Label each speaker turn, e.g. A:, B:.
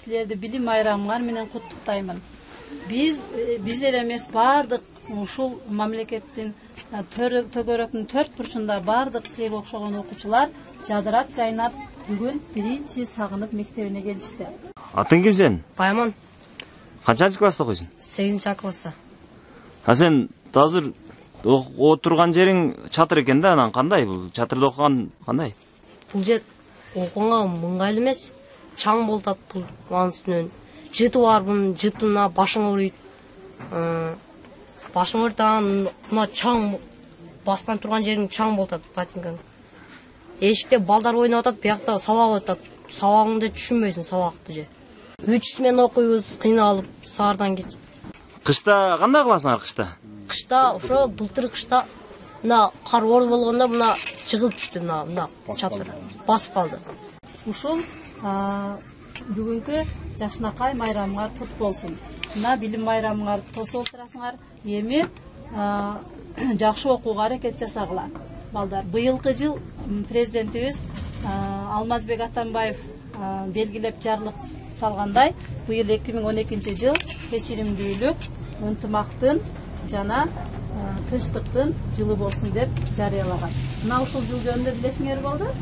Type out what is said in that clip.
A: силерди билим майрамыңар менен куттуктаймын. Биз эле эмес бардык ушул мамлекеттин төгөрөктүн 4 бурчунда бардык силерге окшогон окуучулар жадырап жайнап бүгүн биринчи сагынып мектебине келишти.
B: Атың ким сен?
C: Байман.
B: Канчанчы класста окуйсуң?
C: 8-чи класста.
B: Сен азыр отурган жериң чатыр экен да, анан кандай бул? Чатырда окуган кандай?
C: Бул жер окуганга мыңгайлуу эмес. Чаң болтат бул анын. Жыты бар, бунун жытына башың ооруйт. Башың ооруйт, мына чаң баскан турган жериң чаң болтат, ботинкаң. Эшикте балдар ойноп атат, биякта сабак өтөт. Сабагыңды түшүнбөйсүң, сабакты же. 3 смена окуйбуз, кыйналып, саардан кеч.
B: Кышта кандай кыласыңар кышта?
C: Кышта, ошо былтыр кышта мына кар оор болгондо мына чыгып түштү, мына чатыр басып калды.
A: Ушул бүгүнкү жакшынакай майрамыңар кут болсун. Мына билим майрамыңар тосуп отурасыңар. Эми жакшы окууга аракет жасагыла. Балдар, быйылкы жыл президентибиз Алмазбек Атамбаев белгилеп жарлык салгандай, быйыл 2012 жыл кечиримдүүлүк, ынтымактын жана тынчтыктын жылы болсун деп жарыялаган. Мына ушул жыл жөнүндө билесиңер балдар?